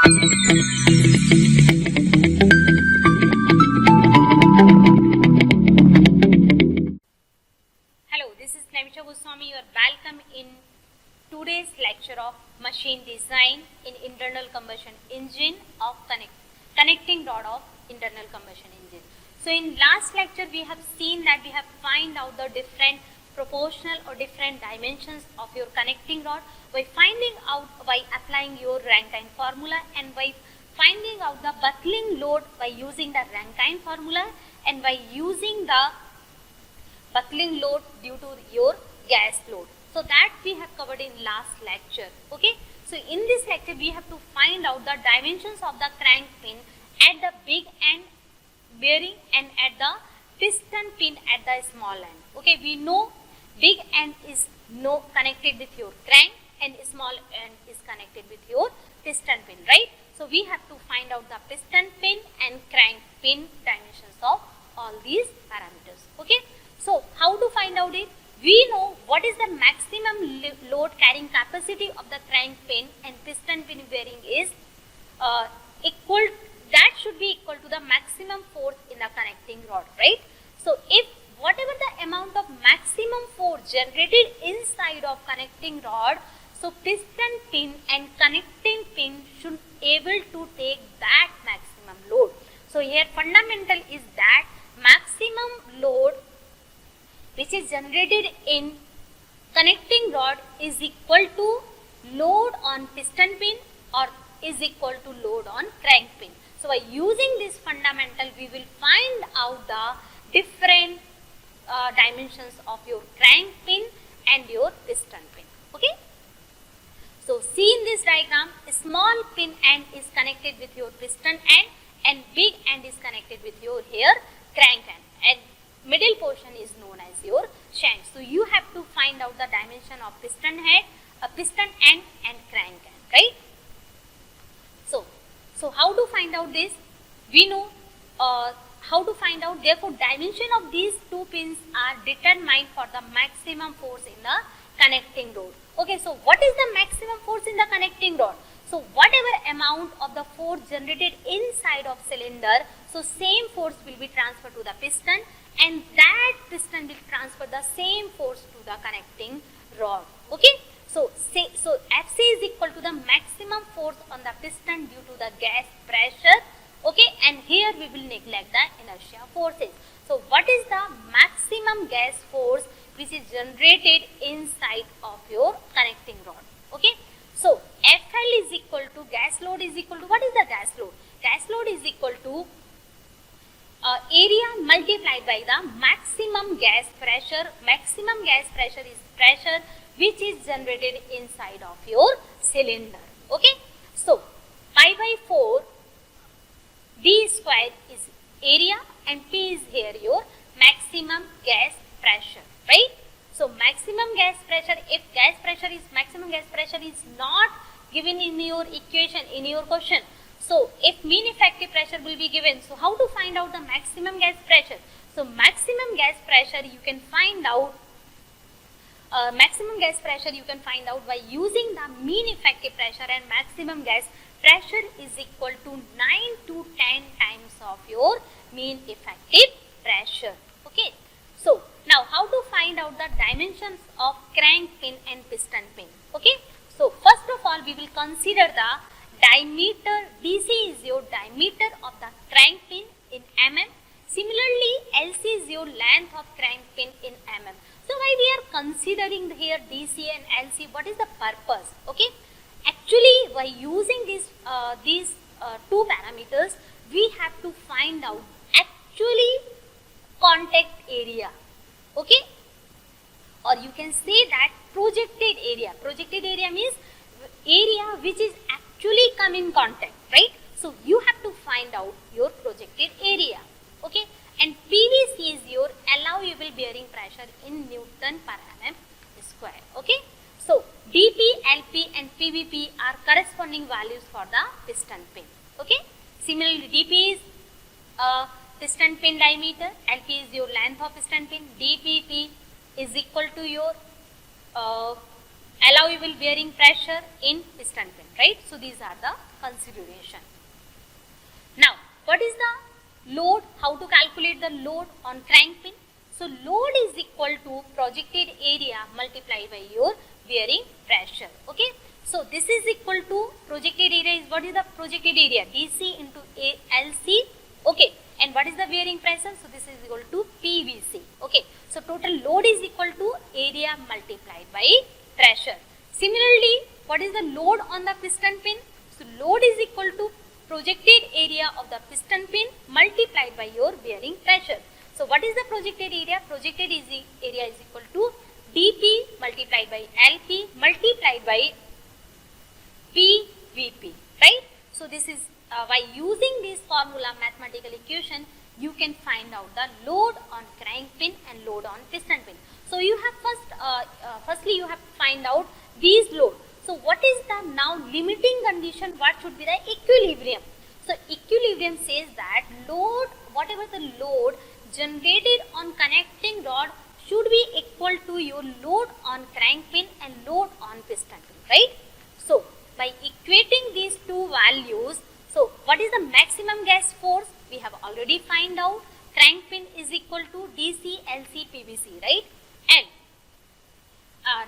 Hello, this is Namisha Goswami. You are welcome in today's lecture of machine design in internal combustion engine of connecting rod of internal combustion engine. So in last lecture we have seen that we have find out the different proportional or different dimensions of your connecting rod by finding out by applying your Rankine formula and by finding out the buckling load by using the Rankine formula and by using the buckling load due to your gas load. So that we have covered in last lecture. Okay. So in this lecture we have to find out the dimensions of the crank pin at the big end bearing and at the piston pin at the small end. Okay. We know big end is connected with your crank and small end is connected with your piston pin, right? So we have to find out the piston pin and crank pin dimensions of all these parameters. Okay. So how to find out it? We know what is the maximum load carrying capacity of the crank pin and piston pin bearing is equal. That should be equal to the maximum force in the connecting rod, right? So if whatever the amount of maximum force generated inside of connecting rod, so piston pin and connecting pin should able to take that maximum load. So here fundamental is that maximum load which is generated in connecting rod is equal to load on piston pin or is equal to load on crank pin. So by using this fundamental we will find out the different dimensions of your crank pin and your piston pin. Okay. So see in this diagram, small pin end is connected with your piston end and big end is connected with your here crank end, and middle portion is known as your shank. So you have to find out the dimension of piston head, piston end and crank end, right? So how to find out this? We know how to find out. Therefore, dimension of these two pins are determined for the maximum force in the connecting rod. Okay, so what is the maximum force in the connecting rod? So whatever amount of the force generated inside of cylinder, so same force will be transferred to the piston and that piston will transfer the same force to the connecting rod. Okay, so Fc is equal to the maximum force on the piston due to the gas pressure. Okay, and here we will neglect the inertia forces. So what is the maximum gas force which is generated inside of your connecting rod? Okay, so FL is equal to gas load is equal to, what is the gas load? Gas load is equal to area multiplied by the maximum gas pressure. Maximum gas pressure is pressure which is generated inside of your cylinder. Okay, so pi by 4 d square is area and P is here your maximum gas pressure, right? So maximum gas pressure, if maximum gas pressure is not given in your equation, in your question, so if mean effective pressure will be given, so how to find out the maximum gas pressure? So maximum gas pressure you can find out by using the mean effective pressure, and maximum gas pressure is equal to 9 to 10 times of your mean effective pressure. Okay. So now how to find out the dimensions of crank pin and piston pin? Okay. So first of all we will consider the diameter. DC is your diameter of the crank pin in mm. Similarly LC is your length of crank pin in mm. So why we are considering here DC and LC? What is the purpose? Okay. Actually, by using these two parameters, we have to find out actually contact area. Okay. Or you can say that projected area. Projected area means area which is actually come in contact, right? So you have to find out your projected area. Okay. And PVC is your allowable bearing pressure in Newton per mm square. Okay. So dP, LP and PVP are corresponding values for the piston pin. Okay. Similarly, dP is piston pin diameter, LP is your length of piston pin, dPP is equal to your allowable bearing pressure in piston pin, right? So these are the consideration. Now, what is the load? How to calculate the load on crank pin? So load is equal to projected area multiplied by your bearing pressure. Okay. So this is equal to projected area is, what is the projected area? DC into LC. Okay. And what is the bearing pressure? So this is equal to PVC. Okay. So total load is equal to area multiplied by pressure. Similarly, what is the load on the piston pin? So load is equal to projected area of the piston pin multiplied by your bearing pressure. So what is the projected area? Projected area is equal to dP multiplied by LP multiplied by PVP, right? So this is by using this formula mathematical equation, you can find out the load on crank pin and load on piston pin. So you have firstly you have to find out these load. So what is the now limiting condition? What should be the equilibrium? So equilibrium says that load, whatever the load generated on connecting rod should be equal to your load on crank pin and load on piston pin, right? So by equating these two values, so what is the maximum gas force? We have already find out. Crank pin is equal to DC LC PVC, right? And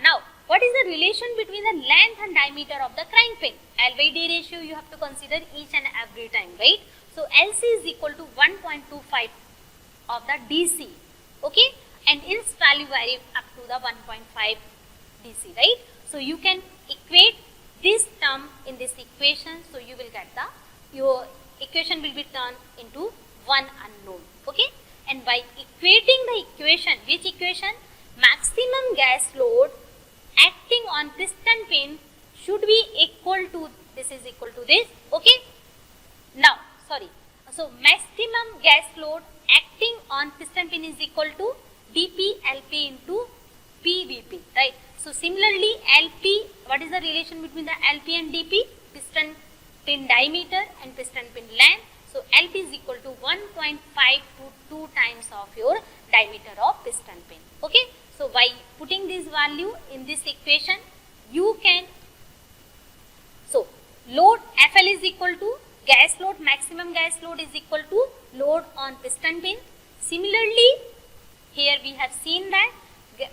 now what is the relation between the length and diameter of the crank pin? L by D ratio you have to consider each and every time, right? So LC is equal to 1.25 of the DC, okay? And its value vary up to the 1.5 DC, right? So you can equate this term in this equation, so you will get your equation will be turned into one unknown, okay? And by equating the equation, which equation? Maximum gas load acting on piston pin should be equal to, this is equal to this, okay? Now, sorry. So maximum gas load acting on piston pin is equal to dP LP into PVP, right? So similarly, LP, what is the relation between the LP and DP? Piston pin diameter and piston pin length. So LP is equal to 1.5 to 2 times of your diameter of piston pin, okay? So by putting this value in this equation, you can, so load FL is equal to gas load, maximum gas load is equal to load on piston pin. Similarly, here we have seen that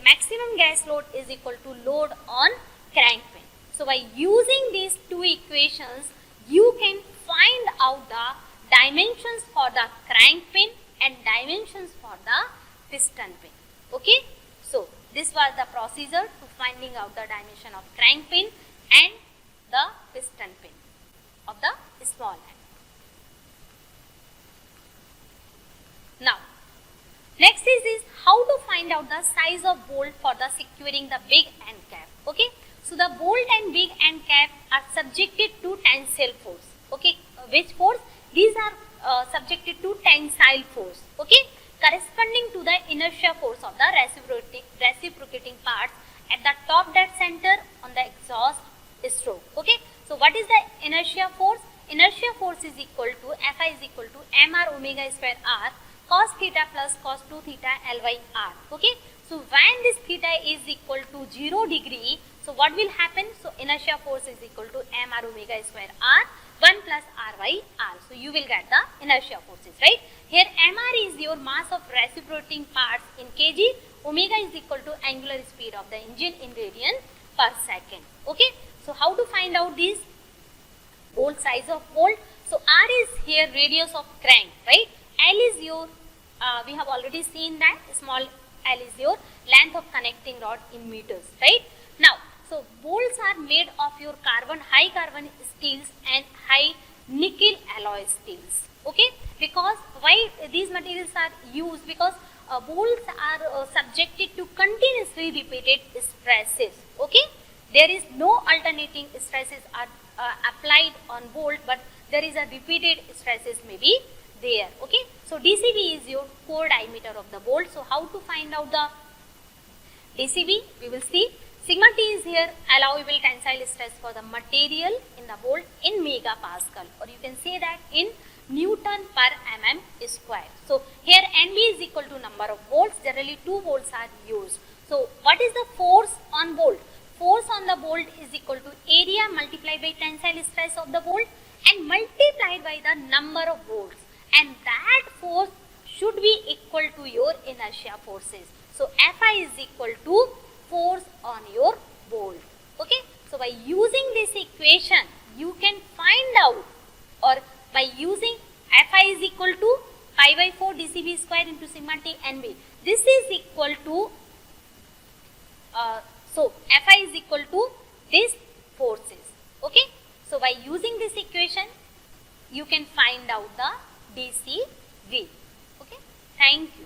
maximum gas load is equal to load on crank pin. So by using these two equations, you can find out the dimensions for the crank pin and dimensions for the piston pin, okay? So this was the procedure to finding out the dimension of crank pin and the piston pin of the small end. Now, next is how to find out the size of bolt for the securing the big end cap, okay? So the bolt and big end cap are subjected to tensile force, okay? Which force? These are subjected to tensile force, okay? Corresponding to the inertia force of the reciprocating parts at the top dead center on the exhaust stroke, okay? So what is the inertia force? Inertia force is equal to Fi is equal to mr omega square r cos theta plus cos 2 theta L by r, okay? So when this theta is equal to 0 degree, so what will happen? So inertia force is equal to mr omega square r 1 plus r by r. So you will get the inertia forces, right? Here mr is your mass of reciprocating parts in kg, omega is equal to angular speed of the engine in radian per second, okay? So how to find out these? Bolt size of bolt. So r is here radius of crank, right? L is your, we have already seen that small l is your length of connecting rod in meters, right? Now, so bolts are made of your high carbon steels and high nickel alloy steels, okay? Because why these materials are used? Because bolts are subjected to continuously repeated stresses, okay? There is no alternating stresses are applied on bolt, but there is a repeated stresses may be there, okay? So DCB is your core diameter of the bolt. So how to find out the DCB? We will see. Sigma T is here allowable tensile stress for the material in the bolt in megapascal, or you can say that in Newton per mm square. So here NB is equal to number of bolts. Generally 2 bolts are used. So what is the force on bolt? force on the bolt is equal to area multiplied by tensile stress of the bolt and multiplied by the number of bolts, and that force should be equal to your inertia forces. So Fi is equal to force on your bolt. Okay, so by using this equation you can find out, or by using Fi is equal to pi by 4 dCV square into sigma T NB, this is equal to so Fi is equal to these forces. Okay, so by using this equation you can find out the dCV. Okay, thank you.